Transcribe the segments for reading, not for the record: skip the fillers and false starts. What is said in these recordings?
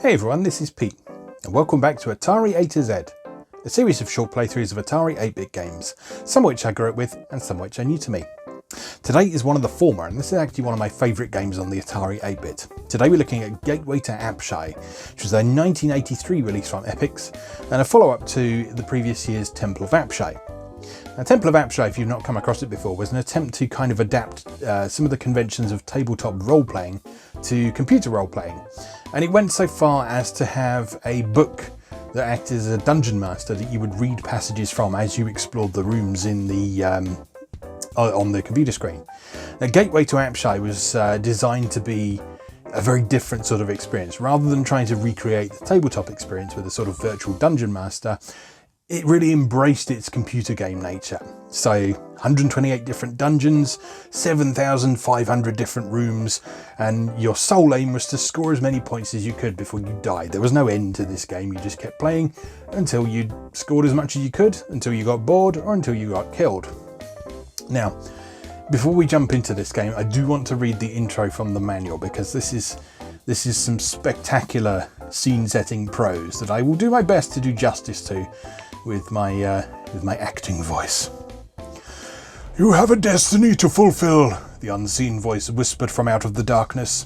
Hey everyone, this is Pete, and welcome back to Atari A to Z, a series of short playthroughs of Atari 8-bit games, some of which I grew up with and some of which are new to me. Today is one of the former, and this is actually one of my favourite games on the Atari 8-bit. Today we're looking at Gateway to Apshai, which was a 1983 release from Epyx, and a follow-up to the previous year's Temple of Apshai. Now, Temple of Apshai, if you've not come across it before, was an attempt to kind of adapt some of the conventions of tabletop role-playing to computer role-playing. And it went so far as to have a book that acted as a dungeon master that you would read passages from as you explored the rooms in the on the computer screen. Now, Gateway to Apshai was designed to be a very different sort of experience. Rather than trying to recreate the tabletop experience with a sort of virtual dungeon master, it really embraced its computer game nature. So 128 different dungeons, 7,500 different rooms, and your sole aim was to score as many points as you could before you died. There was no end to this game, you just kept playing until you scored as much as you could, until you got bored, or until you got killed. Now, before we jump into this game, I do want to read the intro from the manual, because this is some spectacular scene-setting prose that I will do my best to do justice to with my acting voice. "You have a destiny to fulfill," the unseen voice whispered from out of the darkness.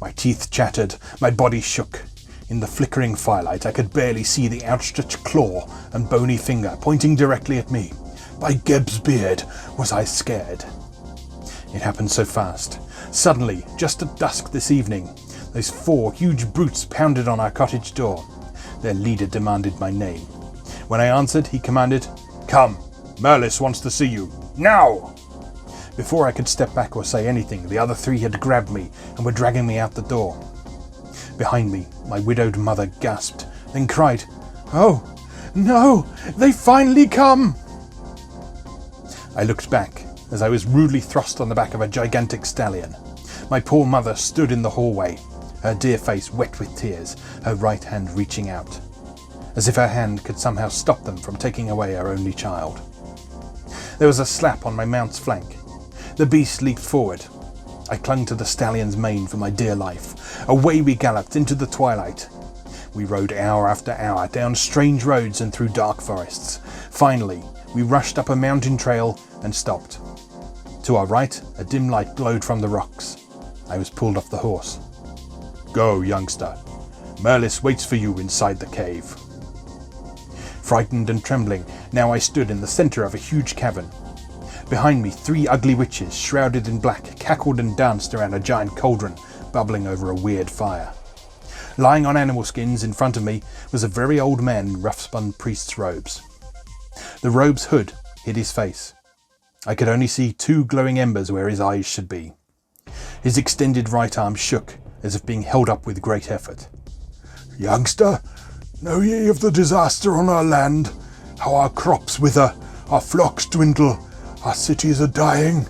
My teeth chattered, my body shook. In the flickering firelight, I could barely see the outstretched claw and bony finger pointing directly at me. By Geb's beard, was I scared. It happened so fast. Suddenly, just at dusk this evening, those 4 huge brutes pounded on our cottage door. Their leader demanded my name. When I answered, he commanded, "Come, Merlis wants to see you, now!" Before I could step back or say anything, the other 3 had grabbed me and were dragging me out the door. Behind me, my widowed mother gasped, then cried, "Oh, no, they finally come!" I looked back as I was rudely thrust on the back of a gigantic stallion. My poor mother stood in the hallway, her dear face wet with tears, her right hand reaching out, as if her hand could somehow stop them from taking away her only child. There was a slap on my mount's flank. The beast leaped forward. I clung to the stallion's mane for my dear life. Away we galloped into the twilight. We rode hour after hour down strange roads and through dark forests. Finally, we rushed up a mountain trail and stopped. To our right, a dim light glowed from the rocks. I was pulled off the horse. "Go, youngster. Merlis waits for you inside the cave." Frightened and trembling, now I stood in the centre of a huge cavern. Behind me, 3 ugly witches, shrouded in black, cackled and danced around a giant cauldron, bubbling over a weird fire. Lying on animal skins in front of me was a very old man in rough-spun priest's robes. The robe's hood hid his face. I could only see 2 glowing embers where his eyes should be. His extended right arm shook, as if being held up with great effort. "Youngster, know ye of the disaster on our land? How our crops wither, our flocks dwindle, our cities are dying?"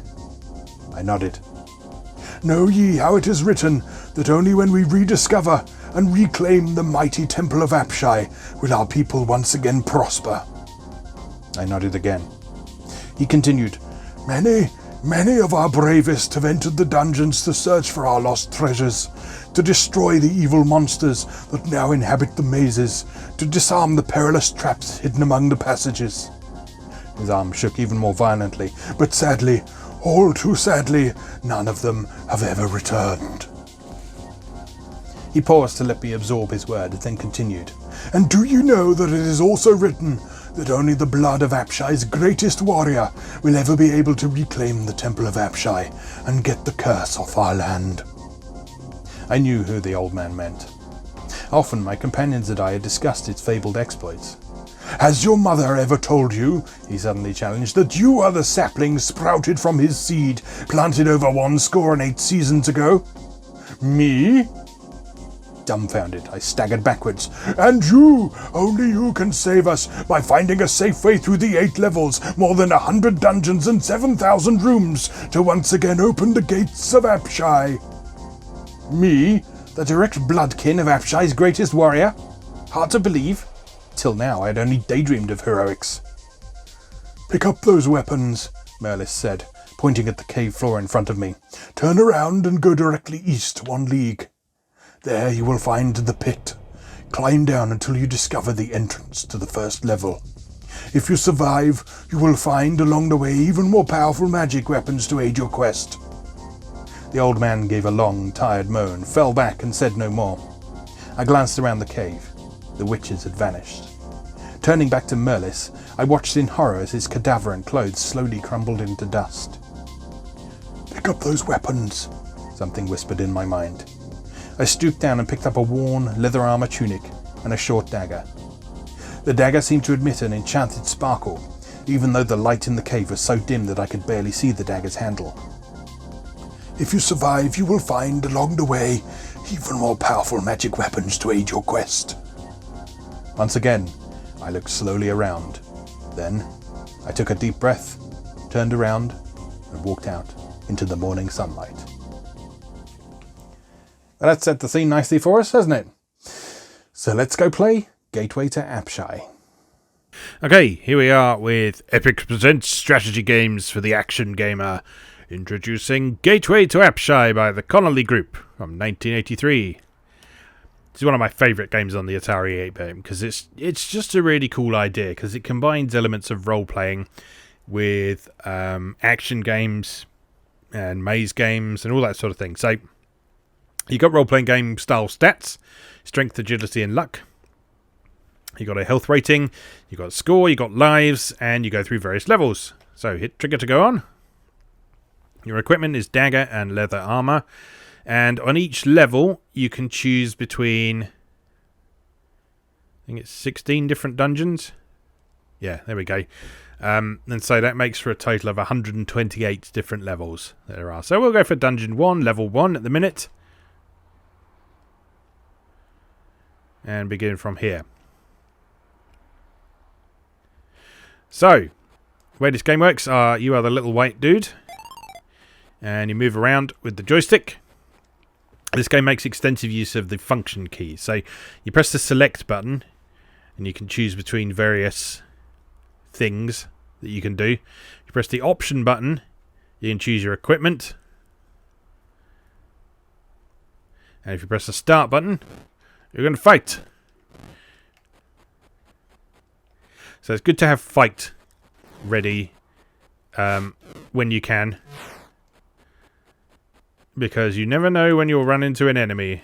I nodded. "Know ye how it is written that only when we rediscover and reclaim the mighty Temple of Apshai will our people once again prosper?" I nodded again. He continued, Many of our bravest have entered the dungeons to search for our lost treasures, to destroy the evil monsters that now inhabit the mazes, to disarm the perilous traps hidden among the passages." His arm shook even more violently, "but sadly, all too sadly, none of them have ever returned." He paused to let me absorb his word, and then continued, "And do you know that it is also written that only the blood of Apshai's greatest warrior will ever be able to reclaim the Temple of Apshai and get the curse off our land?" I knew who the old man meant. Often my companions and I had discussed its fabled exploits. "Has your mother ever told you," he suddenly challenged, "that you are the sapling sprouted from his seed, planted over 108 seasons ago?" "Me?" Dumbfounded, I staggered backwards. "And you! Only you can save us by finding a safe way through the 8 levels, more than 100 dungeons and 7,000 rooms to once again open the gates of Apshai." "Me? The direct bloodkin of Apshai's greatest warrior? Hard to believe. Till now I had only daydreamed of heroics." "Pick up those weapons," Merlis said, pointing at the cave floor in front of me. "Turn around and go directly east 1 league. There you will find the pit. Climb down until you discover the entrance to the first level. If you survive, you will find along the way even more powerful magic weapons to aid your quest. The old man gave a long, tired moan, fell back and said no more. I glanced around the cave. The witches had vanished. Turning back to Merlis, I watched in horror as his cadaver and clothes slowly crumbled into dust. Pick up those weapons, something whispered in my mind. I stooped down and picked up a worn, leather armor tunic and a short dagger. The dagger seemed to emit an enchanted sparkle, even though the light in the cave was so dim that I could barely see the dagger's handle. If you survive, you will find along the way even more powerful magic weapons to aid your quest. Once again, I looked slowly around. Then, I took a deep breath, turned around, and walked out into the morning sunlight. Well, that set the scene nicely for us, hasn't it? So let's go play Gateway to Apshai. Okay, here we are with Epyx Presents Strategy Games for the Action Gamer. Introducing Gateway to Apshai by the Connolly Group from 1983. This is one of my favourite games on the Atari A because it's just a really cool idea because it combines elements of role-playing with action games and maze games and all that sort of thing. So you got role-playing game style stats, strength, agility and luck. You got a health rating, you got a score, you got lives, and you go through various levels. So hit trigger to go on. Your equipment is dagger and leather armor. And on each level, you can choose between, I think it's 16 different dungeons. Yeah, there we go. And so that makes for a total of 128 different levels that there are. So we'll go for Dungeon 1, Level 1 at the minute. And begin from here. So, the way this game works, you are the little white dude. And you move around with the joystick. This game makes extensive use of the function keys. So you press the select button and you can choose between various things that you can do. You press the option button, you can choose your equipment. And if you press the start button, you're going to fight. So it's good to have fight ready when you can. Because you never know when you'll run into an enemy.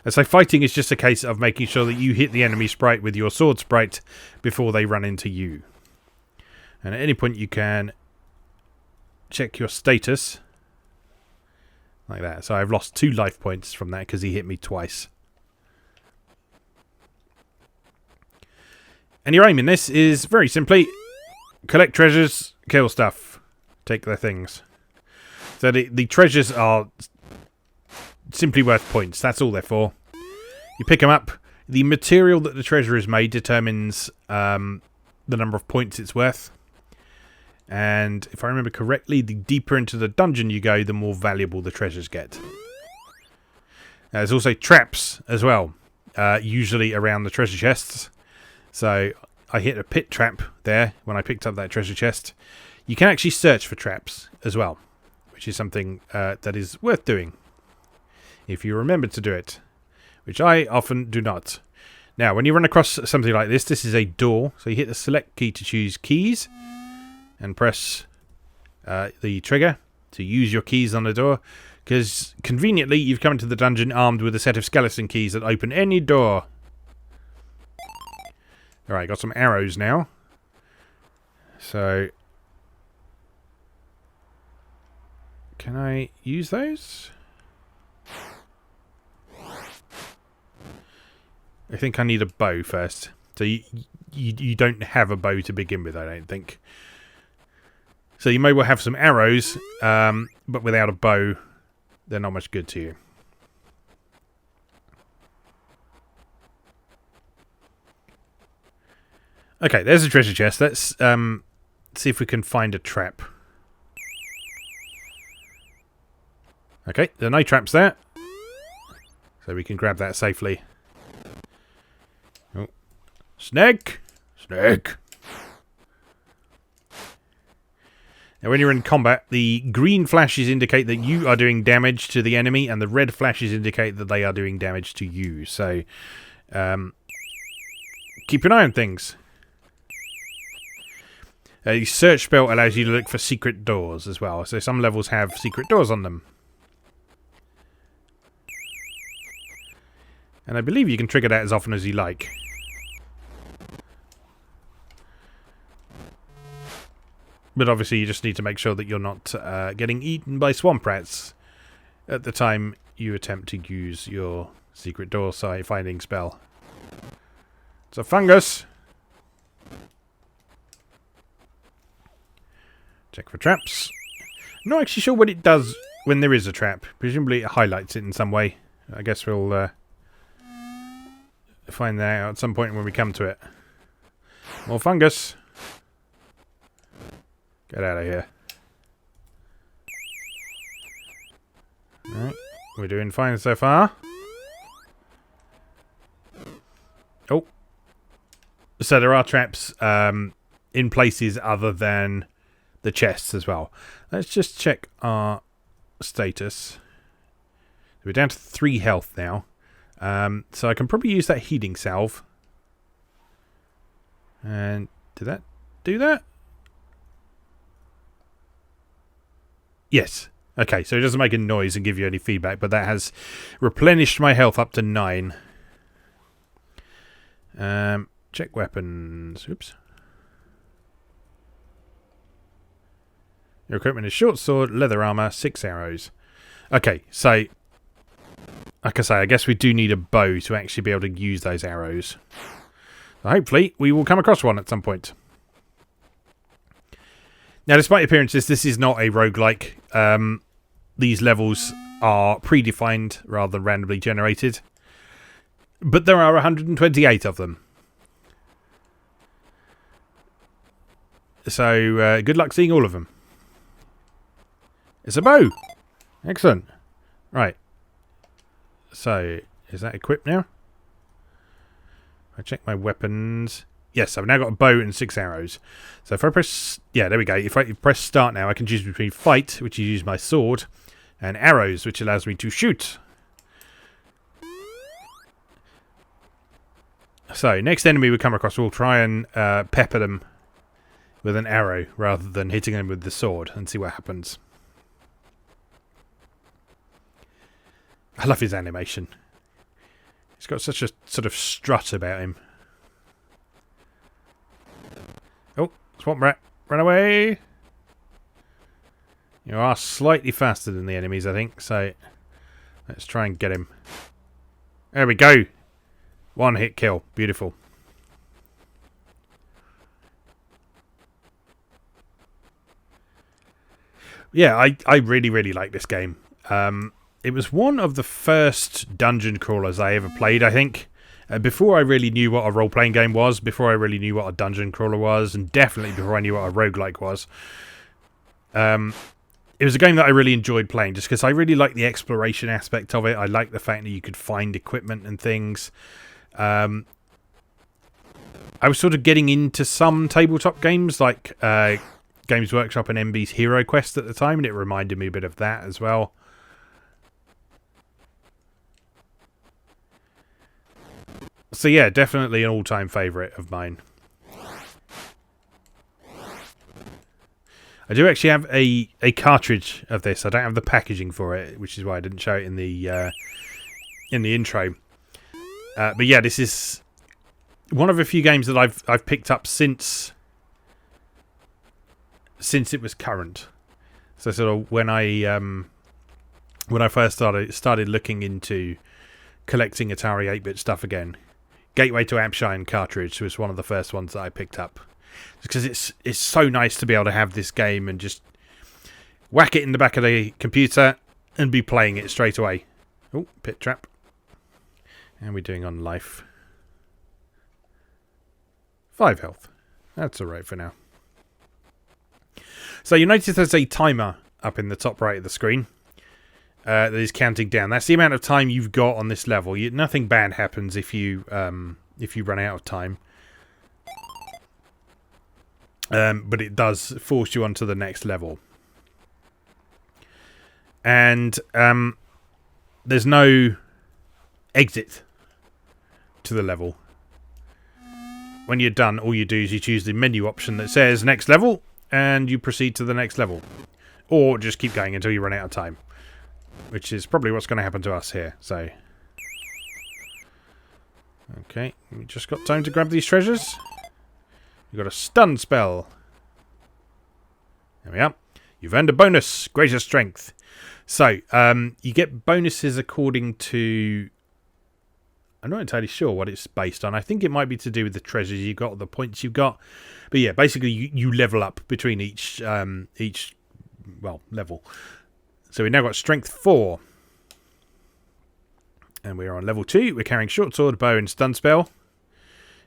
And so fighting is just a case of making sure that you hit the enemy sprite with your sword sprite before they run into you. And at any point you can check your status. Like that. So I've lost 2 life points from that because he hit me twice. And your aim in this is very simply collect treasures, kill stuff, take their things. So the treasures are simply worth points. That's all they're for. You pick them up. The material that the treasure is made determines the number of points it's worth. And if I remember correctly, the deeper into the dungeon you go, the more valuable the treasures get. There's also traps as well, usually around the treasure chests. So I hit a pit trap there when I picked up that treasure chest. You can actually search for traps as well, which is something that is worth doing if you remember to do it, which I often do not. Now, when you run across something like this, this is a door. So you hit the select key to choose keys and press the trigger to use your keys on the door. Because conveniently, you've come into the dungeon armed with a set of skeleton keys that open any door. Alright, got some arrows now. So, can I use those? I think I need a bow first. So you don't have a bow to begin with, I don't think. So you may well have some arrows, but without a bow, they're not much good to you. Okay, there's a treasure chest. Let's see if we can find a trap. Okay, there are no traps there. So we can grab that safely. Oh. Snake! Snake! Now, when you're in combat, the green flashes indicate that you are doing damage to the enemy, and the red flashes indicate that they are doing damage to you. So, keep an eye on things. The search spell allows you to look for secret doors as well. So some levels have secret doors on them. And I believe you can trigger that as often as you like. But obviously you just need to make sure that you're not getting eaten by swamp rats at the time you attempt to use your secret door finding spell. It's a fungus. Check for traps. I'm not actually sure what it does when there is a trap. Presumably it highlights it in some way. I guess we'll find that out at some point when we come to it. More fungus. Get out of here. Alright, we're doing fine so far. Oh. So there are traps in places other than the chests as well. Let's just check our status. We're down to 3 health now. So I can probably use that healing salve. And did that do that? Yes. Okay, so it doesn't make a noise and give you any feedback, but that has replenished my health up to 9. Check weapons. Oops. Your equipment is short sword, leather armor, 6 arrows. Okay, so like I say, I guess we do need a bow to actually be able to use those arrows. So hopefully we will come across one at some point. Now, despite appearances, this is not a roguelike. These levels are predefined rather than randomly generated. But there are 128 of them. So, good luck seeing all of them. It's a bow! Excellent. Right. So, is that equipped now? I check my weapons. Yes, I've now got a bow and 6 arrows. So if I press... Yeah, there we go. If I press start now, I can choose between fight, which is use my sword, and arrows, which allows me to shoot. So, next enemy we come across, we'll try and pepper them with an arrow rather than hitting them with the sword and see what happens. I love his animation. He's got such a sort of strut about him. Oh, swamp rat, run away! You are slightly faster than the enemies, I think, so let's try and get him. There we go! 1 hit kill. Beautiful. Yeah, I really, really like this game. It was one of the first dungeon crawlers I ever played, I think. Before I really knew what a role-playing game was, before I really knew what a dungeon crawler was, and definitely before I knew what a roguelike was. It was a game that I really enjoyed playing, just because I really liked the exploration aspect of it. I liked the fact that you could find equipment and things. I was sort of getting into some tabletop games, like Games Workshop and MB's Hero Quest at the time, and it reminded me a bit of that as well. So yeah, definitely an all-time favourite of mine. I do actually have a cartridge of this. I don't have the packaging for it, which is why I didn't show it in the intro. But yeah, this is one of a few games that I've picked up since it was current. So sort of when I first started looking into collecting Atari 8-bit stuff again, Gateway to Apshai cartridge was one of the first ones that I picked up. Because it's so nice to be able to have this game and just whack it in the back of the computer and be playing it straight away. Oh, pit trap. How are we doing on life? 5 health. That's alright for now. So you notice there's a timer up in the top right of the screen that is counting down. That's the amount of time you've got on this level. Nothing bad happens if you run out of time. but it does force you onto the next level. And there's no exit to the level. When you're done, all you do is you choose the menu option that says next level, and you proceed to the next level. Or just keep going until you run out of time, which is probably what's going to happen to us here. So, okay, we just got time to grab these treasures. We've got a stun spell. There we are. You've earned a bonus, greater strength. So, you get bonuses according to... I'm not entirely sure what it's based on. I think it might be to do with the treasures you got, or the points you've got. But yeah, basically you level up between each level. So we've now got strength 4. And we are on level 2. We're carrying short sword, bow, and stun spell.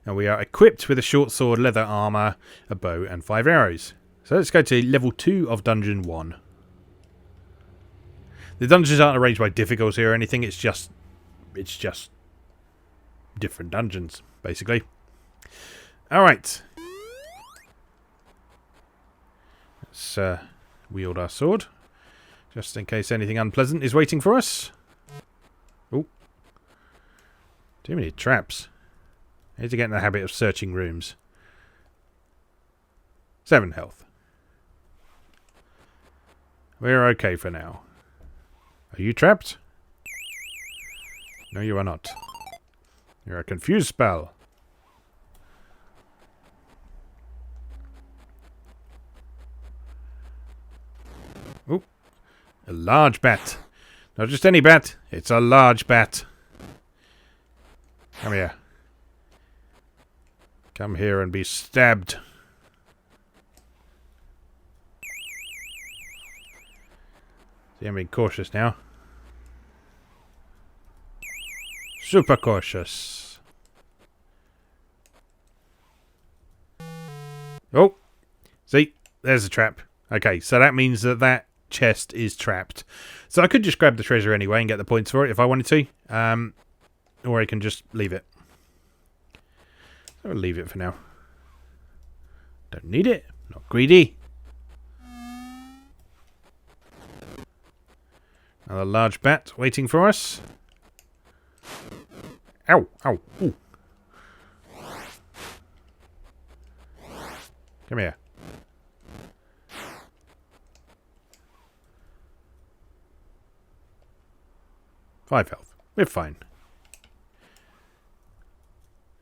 And we are equipped with a short sword, leather armor, a bow, and 5 arrows. So let's go to level 2 of Dungeon 1. The dungeons aren't arranged by difficulty or anything. It's just different dungeons, basically. Alright. Let's wield our sword, just in case anything unpleasant is waiting for us. Oh. Too many traps. I need to get in the habit of searching rooms. 7 health. We're okay for now. Are you trapped? No, you are not. You're a confused spell. Oh, a large bat. Not just any bat, it's a large bat. Come here. Come here and be stabbed. See, I'm being cautious now. Super cautious. Oh, see, there's a trap. Okay, so that means that chest is trapped. So I could just grab the treasure anyway and get the points for it if I wanted to. Or I can just leave it. I'll leave it for now. Don't need it. Not greedy. Another large bat waiting for us. Ow, ow, ooh. Come here. Five health. We're fine.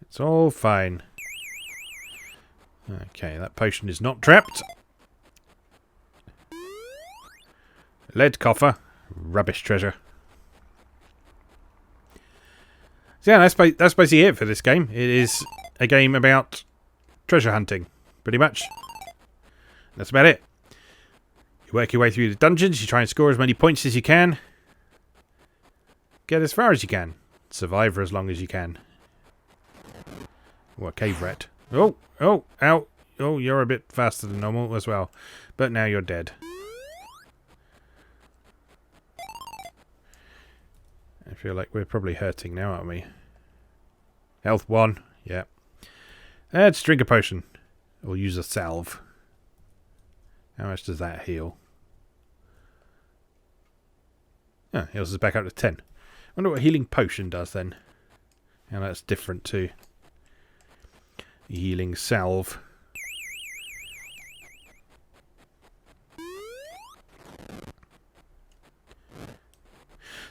It's all fine. Okay, that potion is not trapped. Lead coffer. Rubbish treasure. So yeah, that's basically it for this game. It is a game about treasure hunting, pretty much. That's about it. You work your way through the dungeons, you try and score as many points as you can. Get as far as you can. Survive for as long as you can. Oh, a cave rat. Oh, oh, ow. Oh, you're a bit faster than normal as well. But now you're dead. I feel like we're probably hurting now, aren't we? Health 1. Yeah. Let's drink a potion. Or use a salve. How much does that heal? Ah, heals us back up to 10. I wonder what a healing potion does then. Now that's different to healing salve.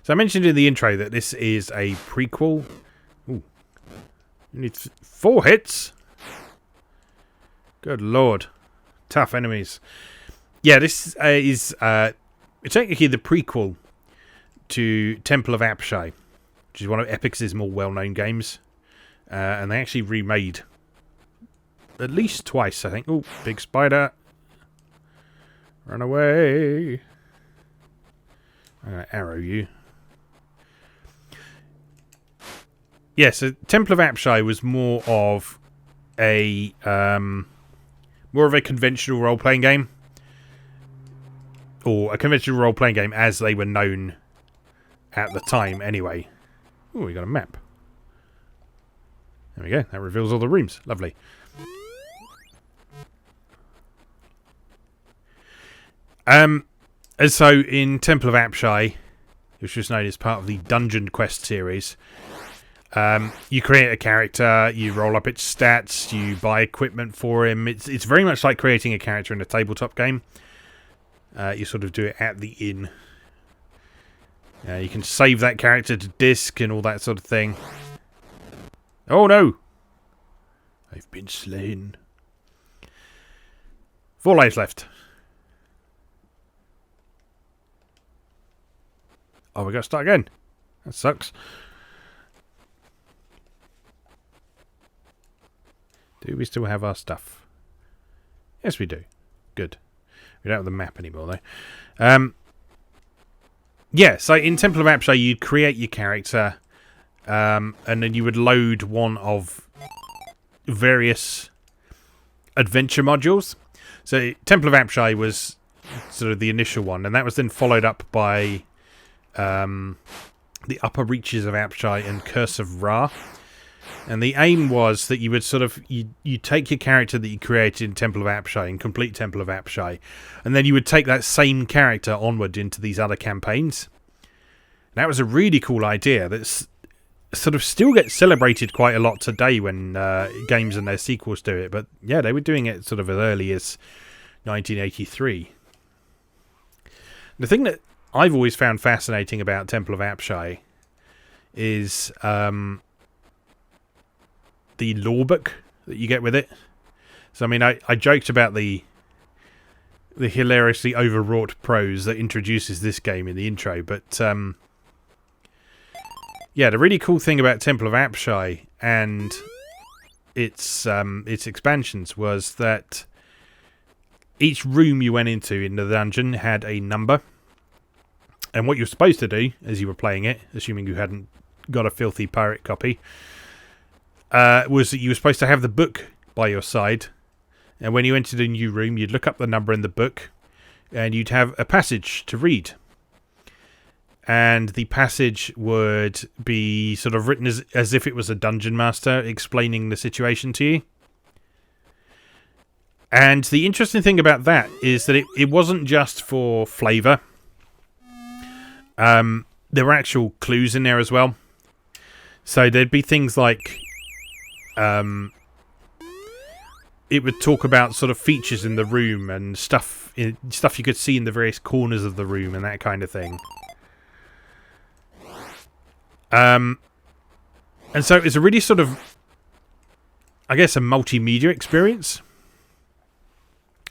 So I mentioned in the intro that this is a prequel. Ooh. You need 4 hits? Good lord. Tough enemies. Yeah, this is technically the prequel to Temple of Apshai, which is one of Epyx's more well-known games. And they actually remade at least twice, I think. Oh, big spider. Run away. I'm going to arrow you. Yeah, so Temple of Apshai was more of a conventional role-playing game. Or a conventional role-playing game as they were known at the time, anyway. Oh, we got a map. There we go. That reveals all the rooms. Lovely. And so in Temple of Apshai, which was known as part of the Dunjonquest series, you create a character, you roll up its stats, you buy equipment for him. It's very much like creating a character in a tabletop game. You sort of do it at the inn. You can save that character to disk and all that sort of thing. Oh no! I've been slain. 4 lives left. Oh, we got to start again. That sucks. Do we still have our stuff? Yes, we do. Good. We don't have the map anymore, though. Yeah, so in Temple of Apshai, you'd create your character, and then you would load one of various adventure modules. So Temple of Apshai was sort of the initial one, and that was then followed up by the Upper Reaches of Apshai and Curse of Ra. And the aim was that you would sort of you take your character that you created in Temple of Apshai and complete Temple of Apshai, and then you would take that same character onward into these other campaigns. And that was a really cool idea that's sort of still gets celebrated quite a lot today when games and their sequels do it. But yeah, they were doing it sort of as early as 1983. The thing that I've always found fascinating about Temple of Apshai is the lore book that you get with it. So I mean, I joked about the hilariously overwrought prose that introduces this game in the intro, but yeah, the really cool thing about Temple of Apshai and its expansions was that each room you went into in the dungeon had a number, and what you're supposed to do as you were playing it, assuming you hadn't got a filthy pirate copy, was that you were supposed to have the book by your side, and when you entered a new room, you'd look up the number in the book, and you'd have a passage to read. And the passage would be sort of written as if it was a dungeon master explaining the situation to you. And the interesting thing about that is that it wasn't just for flavour. There were actual clues in there as well. So there'd be things like it would talk about sort of features in the room and stuff you could see in the various corners of the room and that kind of thing. And so it's a really sort of, I guess, a multimedia experience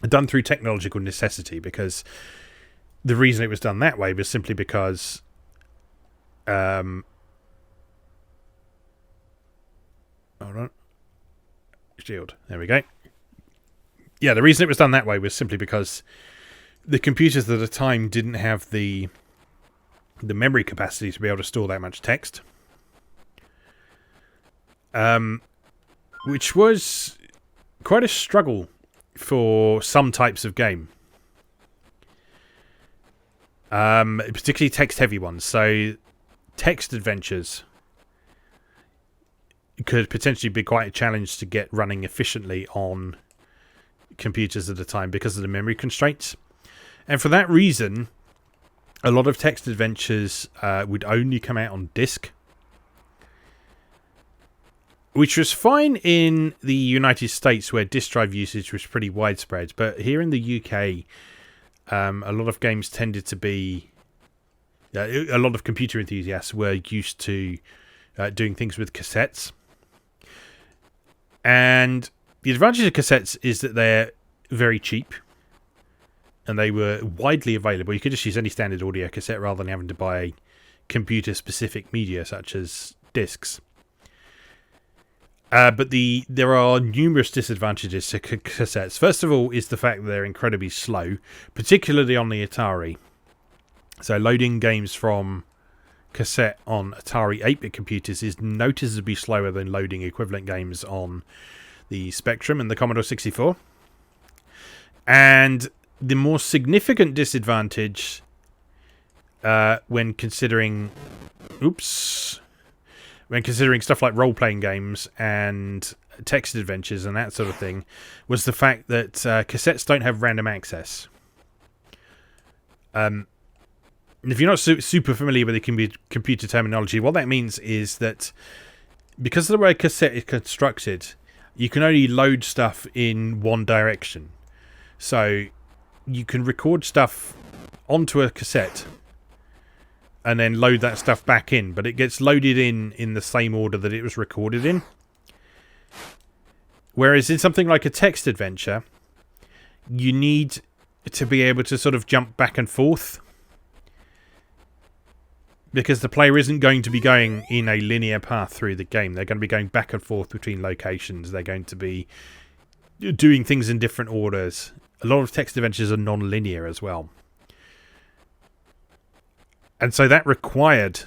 done through technological necessity, because the reason it was done that way was simply because hold on. Shield. There we go. Yeah, the reason it was done that way was simply because the computers at the time didn't have the memory capacity to be able to store that much text. Which was quite a struggle for some types of game. Particularly text-heavy ones. So, text adventures could potentially be quite a challenge to get running efficiently on computers at the time because of the memory constraints. And for that reason, a lot of text adventures would only come out on disk, which was fine in the United States where disk drive usage was pretty widespread. But here in the UK, a lot of games tended to be... a lot of computer enthusiasts were used to doing things with cassettes. And the advantage of cassettes is that they're very cheap. And they were widely available. You could just use any standard audio cassette rather than having to buy computer-specific media such as discs. But there are numerous disadvantages to cassettes. First of all is the fact that they're incredibly slow, particularly on the Atari. So loading games from cassette on Atari 8-bit computers is noticeably slower than loading equivalent games on the Spectrum and the Commodore 64. And the more significant disadvantage when considering stuff like role-playing games and text adventures and that sort of thing was the fact that cassettes don't have random access. If you're not super familiar with the computer terminology, what that means is that because of the way a cassette is constructed, you can only load stuff in one direction. So you can record stuff onto a cassette and then load that stuff back in, but it gets loaded in the same order that it was recorded in. Whereas in something like a text adventure, you need to be able to sort of jump back and forth, because the player isn't going to be going in a linear path through the game. They're going to be going back and forth between locations. They're going to be doing things in different orders. A lot of text adventures are non-linear as well. And so that required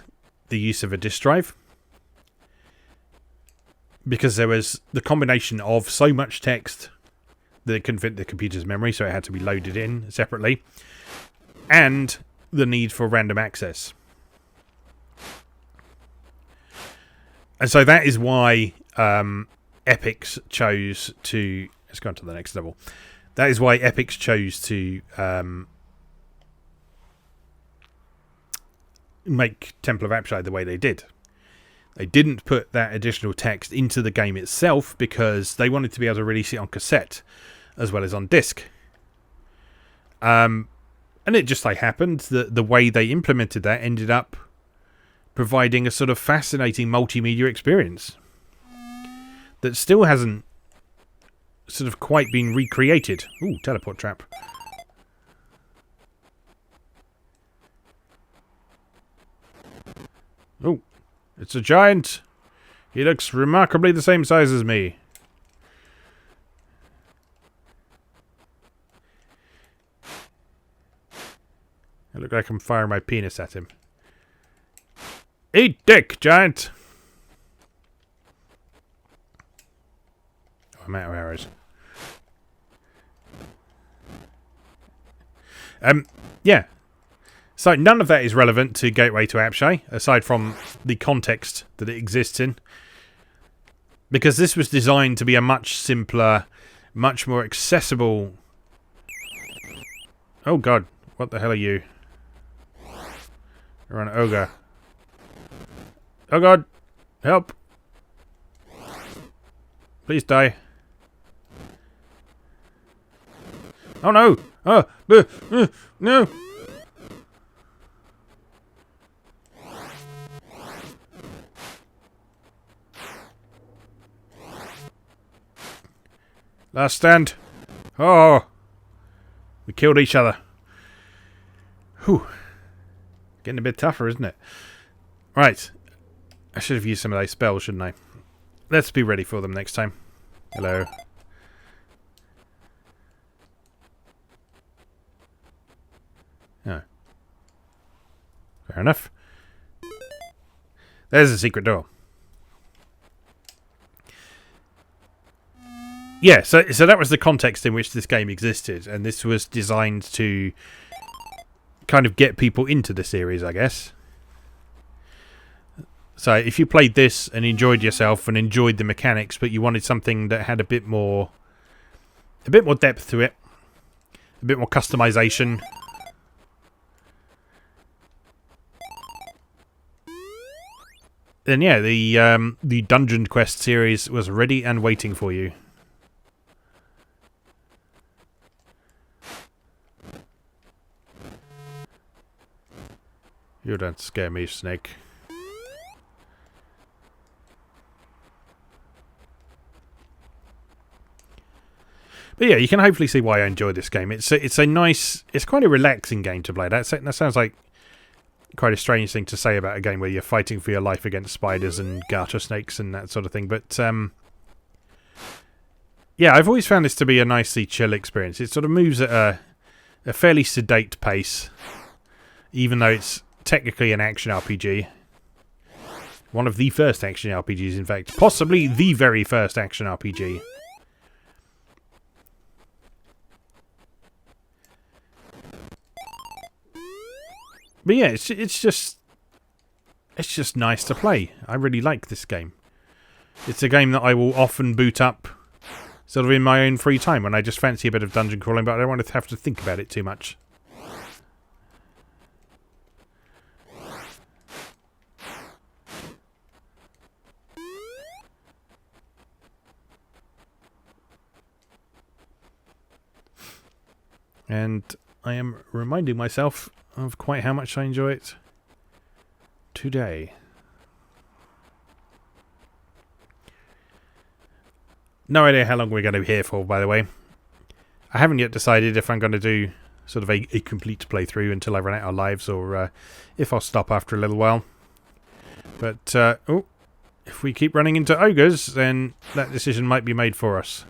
the use of a disk drive, because there was the combination of so much text that it couldn't fit the computer's memory, so it had to be loaded in separately, and the need for random access. And so that is why Epyx chose to... Let's go on to the next level. That is why Epyx chose to make Temple of Apshai the way they did. They didn't put that additional text into the game itself because they wanted to be able to release it on cassette as well as on disc. And it just like happened that the way they implemented that ended up providing a sort of fascinating multimedia experience that still hasn't sort of quite been recreated. Ooh, teleport trap. Oh, it's a giant. He looks remarkably the same size as me. I look like I'm firing my penis at him. Eat dick, giant! Oh, I'm out of arrows. Yeah. So none of that is relevant to Gateway to Apshai, aside from the context that it exists in. Because this was designed to be a much simpler, much more accessible... Oh god, what the hell are you? You're an ogre. Oh god, help! Please die. Oh no! Oh, no! Last stand. Oh, we killed each other. Whew. Getting a bit tougher, isn't it? Right. I should have used some of those spells, shouldn't I? Let's be ready for them next time. Hello. Oh. Fair enough. There's a secret door. Yeah, so that was the context in which this game existed, and this was designed to kind of get people into the series, I guess. So if you played this and enjoyed yourself and enjoyed the mechanics, but you wanted something that had a bit more depth to it, a bit more customization, then yeah, the Dunjonquest series was ready and waiting for you. You don't scare me, Snake. But yeah, you can hopefully see why I enjoy this game. It's a nice, it's quite a relaxing game to play. That sounds like quite a strange thing to say about a game where you're fighting for your life against spiders and garter snakes and that sort of thing. But yeah, I've always found this to be a nicely chill experience. It sort of moves at a fairly sedate pace, even though it's technically an action RPG. One of the first action RPGs, in fact. Possibly the very first action RPG. But yeah, it's just nice to play. I really like this game. It's a game that I will often boot up sort of in my own free time when I just fancy a bit of dungeon crawling, but I don't want to have to think about it too much. And I am reminding myself of quite how much I enjoy it today. No idea how long we're going to be here for, by the way. I haven't yet decided if I'm going to do sort of a complete playthrough until I run out of lives, or if I'll stop after a little while. But, if we keep running into ogres, then that decision might be made for us.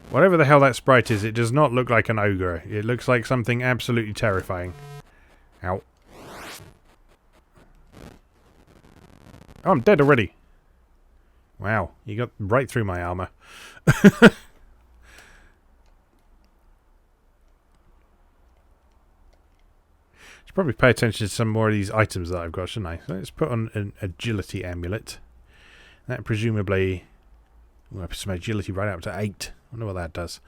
Whatever the hell that sprite is, it does not look like an ogre. It looks like something absolutely terrifying. Ow. Oh, I'm dead already. Wow, you got right through my armor. Should probably pay attention to some more of these items that I've got, shouldn't I? So let's put on an agility amulet. That presumably... We'll have some agility right up to 8. I wonder what that does.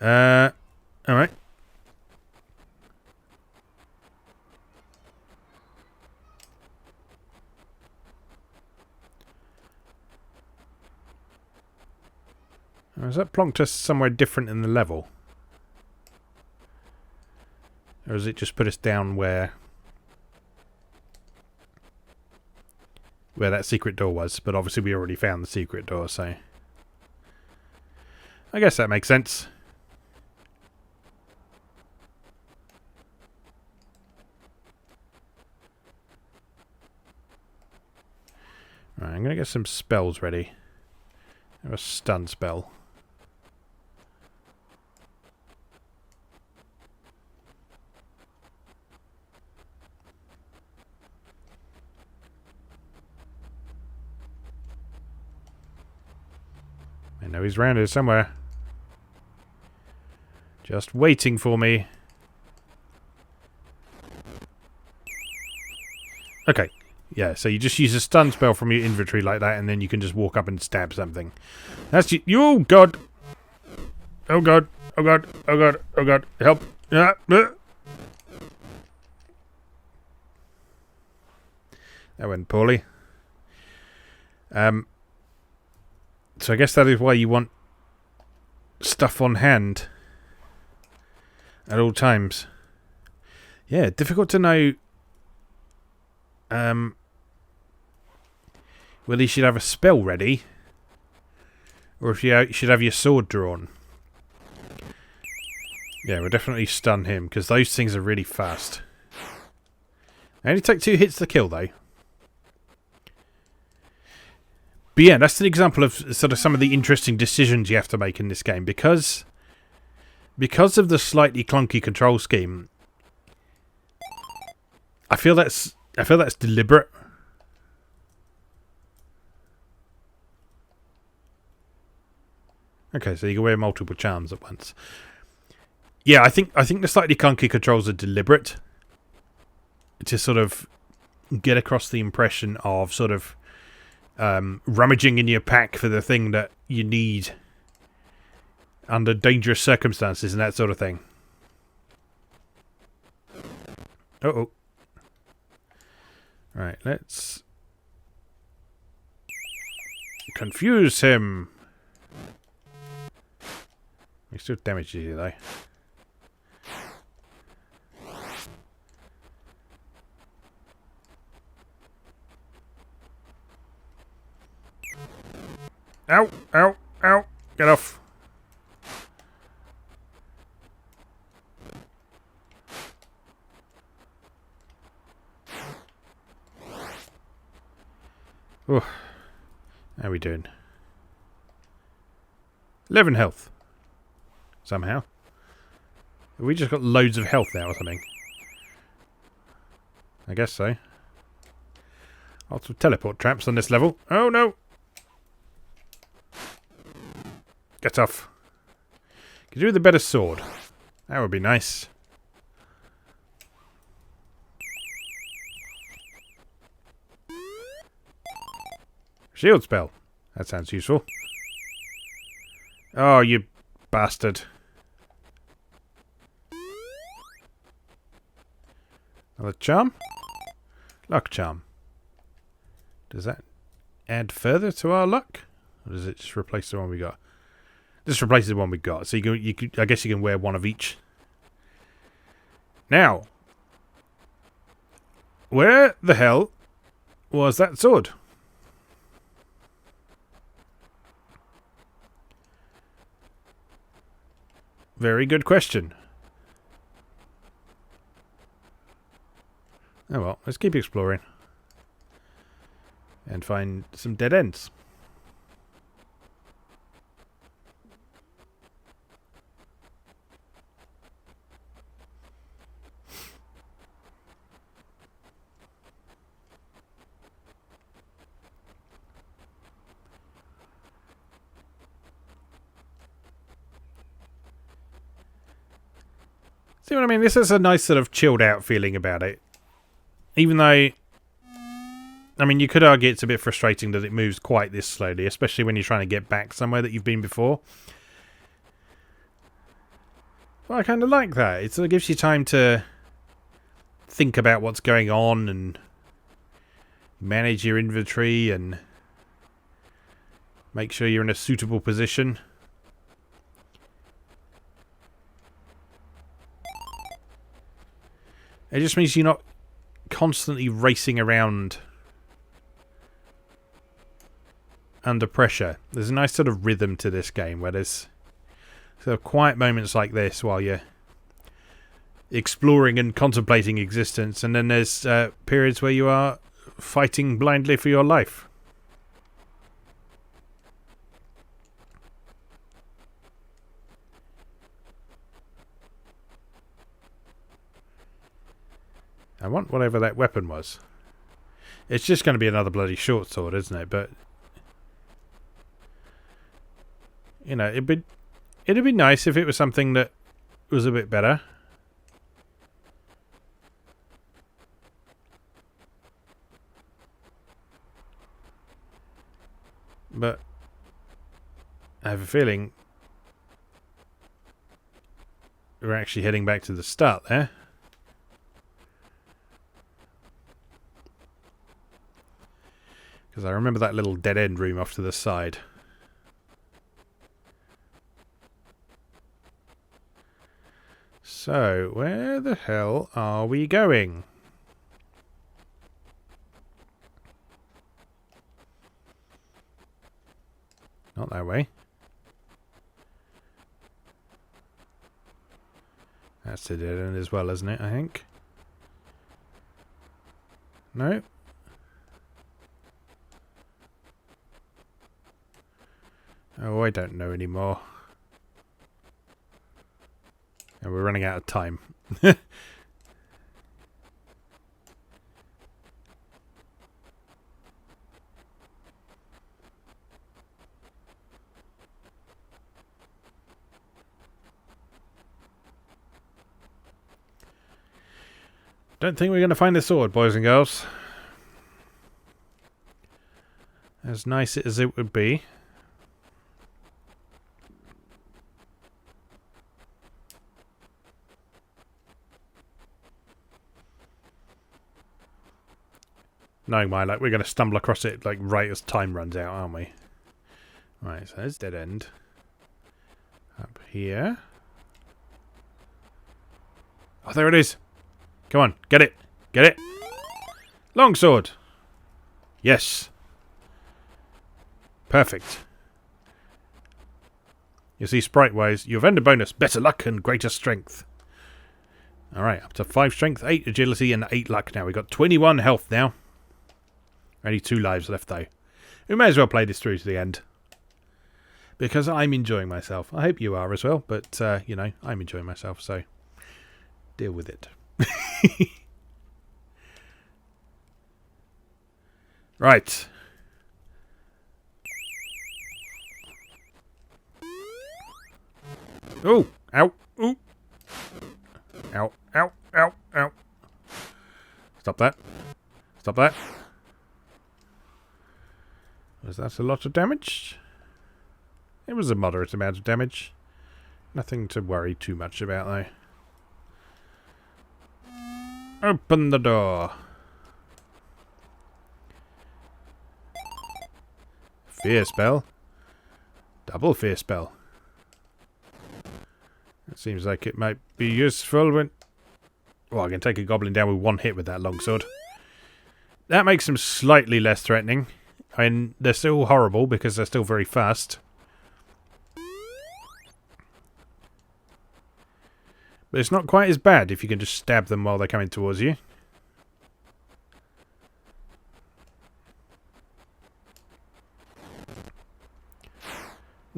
Alright. Has that plonked us somewhere different in the level? Or has it just put us down where that secret door was? But obviously we already found the secret door, so I guess that makes sense. Right, I'm going to get some spells ready. I have a stun spell. I know he's around here somewhere. Just waiting for me. Okay. Yeah, so you just use a stun spell from your inventory like that, and then you can just walk up and stab something. That's you. Oh, God. Oh, God. Oh, God. Oh, God. Oh, God. Help. That went poorly. So I guess that is why you want stuff on hand at all times. Yeah, difficult to know whether you should have a spell ready or if you should have your sword drawn. Yeah, we'll definitely stun him because those things are really fast. They only take 2 hits to kill though. But yeah, that's an example of sort of some of the interesting decisions you have to make in this game because of the slightly clunky control scheme. I feel that's deliberate. Okay, so you can wear multiple charms at once. Yeah, I think the slightly clunky controls are deliberate to sort of get across the impression of sort of rummaging in your pack for the thing that you need under dangerous circumstances and that sort of thing. Uh-oh. Right, let's confuse him. He still damages you though. Ow! Ow! Ow! Get off! Oh, how are we doing? 11 health. Somehow. Have we just got loads of health now or something? I guess so. Lots of teleport traps on this level. Oh no! Get off. Could you do with a better sword? That would be nice. Shield spell. That sounds useful. Oh, you bastard. Another charm? Luck charm. Does that add further to our luck? Or does it just replace the one we got? This replaces the one we got. So I guess you can wear one of each. Now, where the hell was that sword? Very good question. Oh well, let's keep exploring. And find some dead ends. See what I mean? This has a nice sort of chilled out feeling about it. Even though, I mean, you could argue it's a bit frustrating that it moves quite this slowly, especially when you're trying to get back somewhere that you've been before. Well, I kind of like that. It sort of gives you time to think about what's going on and manage your inventory and make sure you're in a suitable position. It just means you're not constantly racing around under pressure. There's a nice sort of rhythm to this game where there's sort of quiet moments like this while you're exploring and contemplating existence, and then there's periods where you are fighting blindly for your life. I want whatever that weapon was. It's just going to be another bloody short sword, isn't it? But you know, it'd be nice if it was something that was a bit better. But I have a feeling we're actually heading back to the start there. Because I remember that little dead end room off to the side. So, where the hell are we going? Not that way. That's the dead end as well, isn't it, I think? No? Oh, I don't know anymore. And we're running out of time. Don't think we're going to find the sword, boys and girls. As nice as it would be. Knowing my luck, we're going to stumble across it like right as time runs out, aren't we? Right, so there's dead end. Up here. Oh, there it is. Come on, get it. Get it. Longsword. Yes. Perfect. You see, sprite-wise, you've earned a bonus. Better luck and greater strength. Alright, up to 5 strength, 8 agility, and 8 luck now. We've got 21 health now. Only 2 lives left, though. We may as well play this through to the end. Because I'm enjoying myself. I hope you are as well, but, you know, I'm enjoying myself, so deal with it. Right. Oh, ow, ooh. Ow, ow, ow, ow. Stop that. Stop that. Was that a lot of damage? It was a moderate amount of damage. Nothing to worry too much about, though. Open the door. Fear spell. Double fear spell. It seems like it might be useful when... Well, I can take a goblin down with one hit with that longsword. That makes them slightly less threatening. I mean, they're still horrible because they're still very fast. But it's not quite as bad if you can just stab them while they're coming towards you.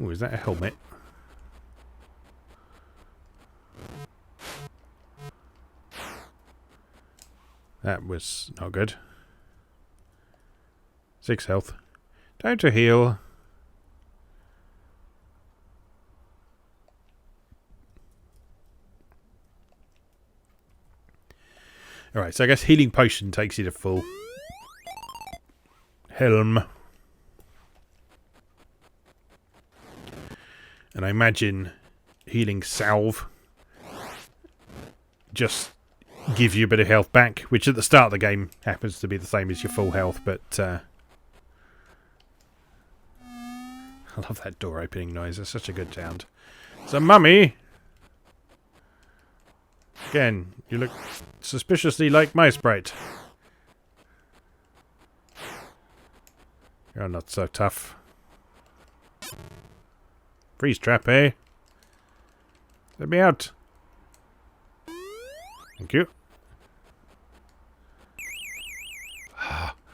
Ooh, is that a helmet? That was not good. 6 health. Time to heal. Alright, so I guess healing potion takes you to full. Helm. And I imagine healing salve just give you a bit of health back, which at the start of the game happens to be the same as your full health, but I love that door opening noise. It's such a good sound. So, mummy! Again, you look suspiciously like my sprite. You're not so tough. Freeze trap, eh? Let me out. Thank you.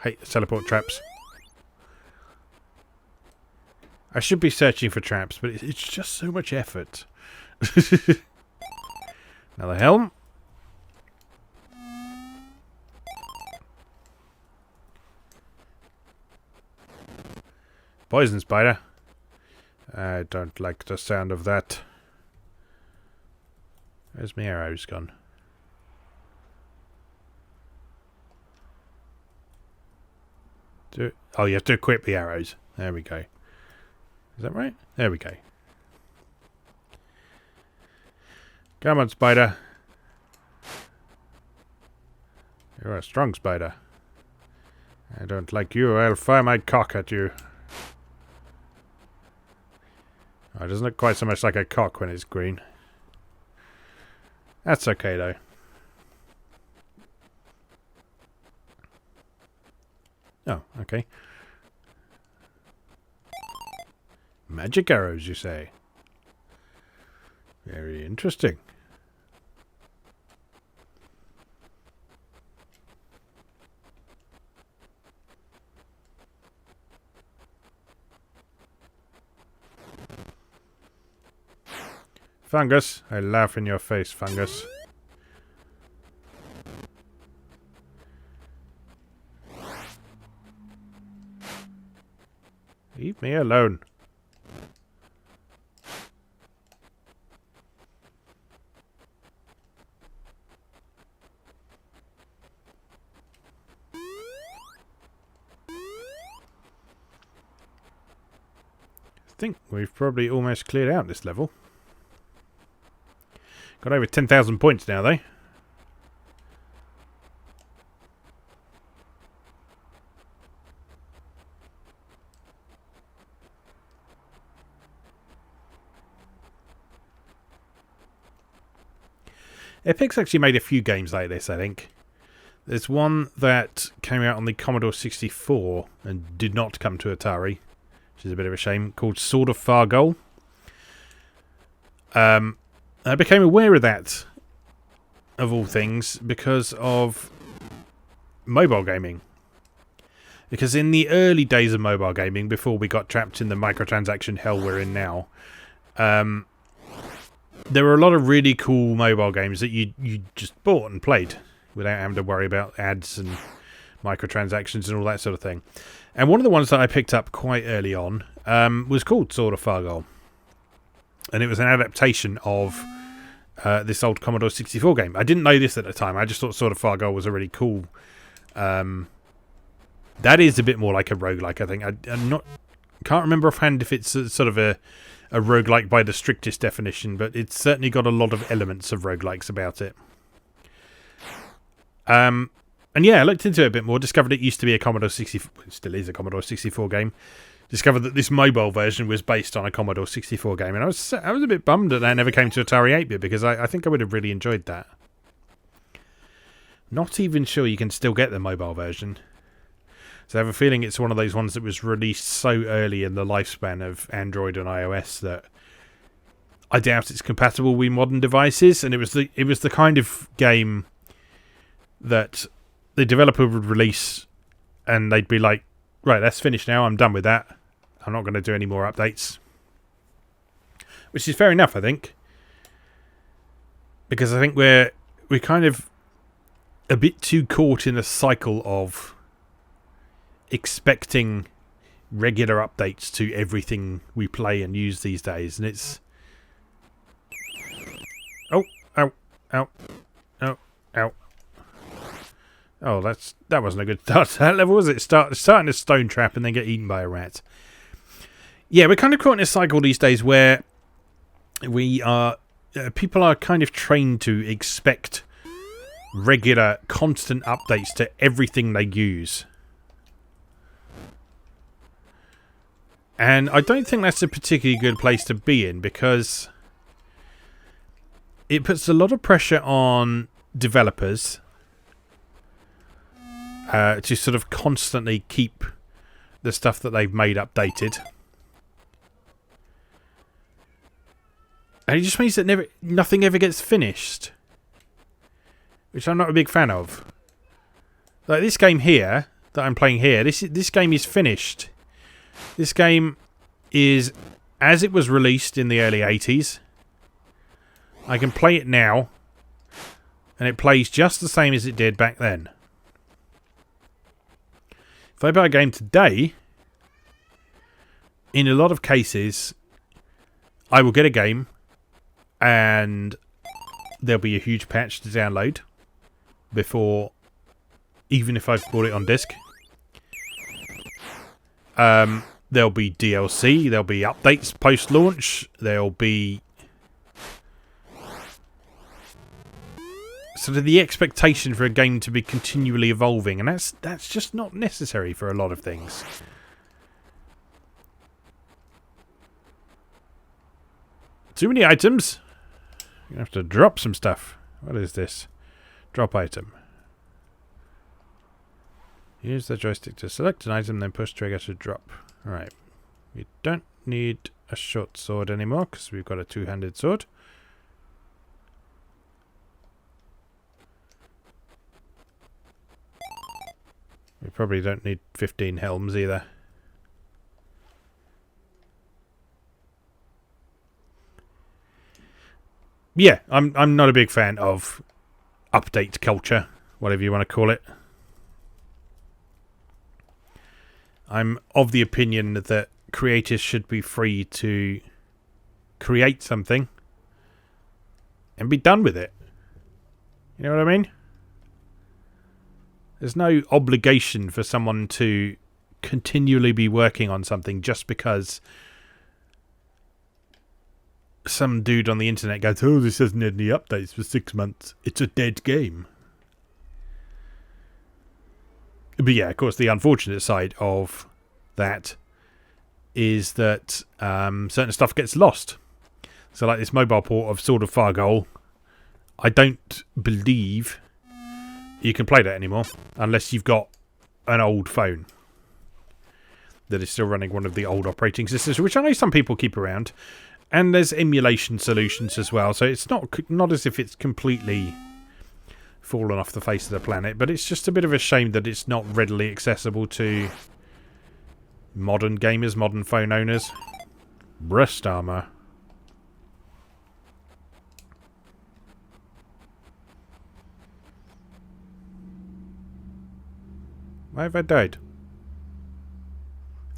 Hate teleport traps. I should be searching for traps, but it's just so much effort. Another helm. Poison spider. I don't like the sound of that. Where's my arrows gone? Oh, you have to equip the arrows. There we go. Is that right? There we go. Come on, spider. You're a strong spider. I don't like you. I'll fire my cock at you. Oh, it doesn't look quite so much like a cock when it's green. That's okay, though. Oh, okay. Magic arrows, you say? Very interesting. Fungus, I laugh in your face, fungus. Leave me alone. I think we've probably almost cleared out this level. Got over 10,000 points now, though. Epyx actually made a few games like this, I think. There's one that came out on the Commodore 64 and did not come to Atari, which is a bit of a shame, called Sword of Fargol. I became aware of that, of all things, because of mobile gaming. Because in the early days of mobile gaming, before we got trapped in the microtransaction hell we're in now, there were a lot of really cool mobile games that you just bought and played without having to worry about ads and microtransactions and all that sort of thing. And one of the ones that I picked up quite early on was called Sword of Fargol. And it was an adaptation of this old Commodore 64 game. I didn't know this at the time. I just thought Sword of Fargol was a really cool... that is a bit more like a roguelike, I think. Can't remember offhand if it's sort of a roguelike by the strictest definition, but it's certainly got a lot of elements of roguelikes about it. And yeah, I looked into it a bit more, discovered it used to be a Commodore 64... It still is a Commodore 64 game. discovered that this mobile version was based on a Commodore 64 game, and I was a bit bummed that never came to Atari 8-bit, because I think I would have really enjoyed that. Not even sure you can still get the mobile version. So I have a feeling it's one of those ones that was released so early in the lifespan of Android and iOS that I doubt it's compatible with modern devices. And it was the kind of game that the developer would release and they'd be like, right, that's finished now, I'm done with that. I'm not going to do any more updates. Which is fair enough, I think. Because I think we're kind of a bit too caught in a cycle of expecting regular updates to everything we play and use these days, and it's ow. Oh, that wasn't a good start to that level, was it? Starting a stone trap and then get eaten by a rat. Yeah, we're kind of caught in a cycle these days where we are people are kind of trained to expect regular, constant updates to everything they use. And I don't think that's a particularly good place to be in, because it puts a lot of pressure on developers to sort of constantly keep the stuff that they've made updated. And it just means that nothing ever gets finished, which I'm not a big fan of. Like this game here that I'm playing here, this game is finished. This game is as it was released in the early 80s. I can play it now, and it plays just the same as it did back then. If I buy a game today, in a lot of cases, I will get a game, and there'll be a huge patch to download before, even if I've bought it on disc. There'll be DLC, there'll be updates post-launch, there'll be sort of the expectation for a game to be continually evolving, and that's just not necessary for a lot of things. Too many items. You're going to have to drop some stuff. What is this? Drop item. Use the joystick to select an item, then push trigger to drop. Alright. We don't need a short sword anymore, because we've got a two-handed sword. We probably don't need 15 helms either. Yeah, I'm not a big fan of update culture, whatever you want to call it. I'm of the opinion that creators should be free to create something and be done with it. You know what I mean? There's no obligation for someone to continually be working on something just because some dude on the internet goes, oh, this hasn't had any updates for 6 months. It's a dead game. But yeah, of course, the unfortunate side of that is that certain stuff gets lost. So like this mobile port of Sword of Fargol, I don't believe you can play that anymore unless you've got an old phone that is still running one of the old operating systems, which I know some people keep around. And there's emulation solutions as well, so it's not as if it's completely fallen off the face of the planet, but it's just a bit of a shame that it's not readily accessible to modern gamers, modern phone owners. Breast armor. Why have I died?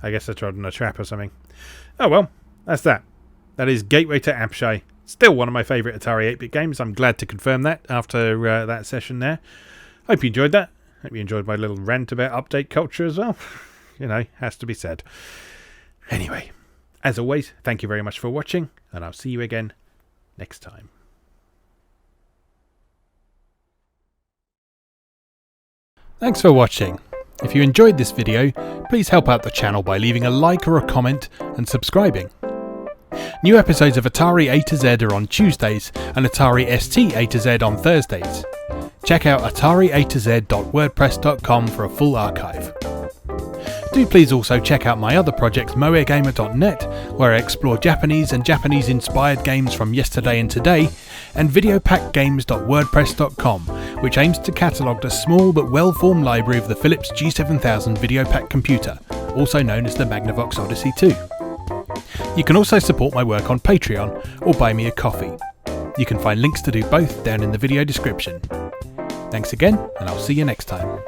I guess I tried on a trap or something. Oh well, that's that. That is Gateway to Apshai. Still one of my favourite Atari 8-bit games. I'm glad to confirm that after that session there. Hope you enjoyed that. Hope you enjoyed my little rant about update culture as well. You know, has to be said. Anyway, as always, thank you very much for watching, and I'll see you again next time. Thanks for watching. If you enjoyed this video, please help out the channel by leaving a like or a comment and subscribing. New episodes of Atari A to Z are on Tuesdays and Atari ST A to Z on Thursdays. Check out atariatoz.wordpress.com for a full archive. Do please also check out my other projects moegamer.net, where I explore Japanese and Japanese-inspired games from yesterday and today, and videopackgames.wordpress.com, which aims to catalogue a small but well-formed library of the Philips G7000 Videopack computer, also known as the Magnavox Odyssey 2. You can also support my work on Patreon or buy me a coffee. You can find links to do both down in the video description. Thanks again, and I'll see you next time.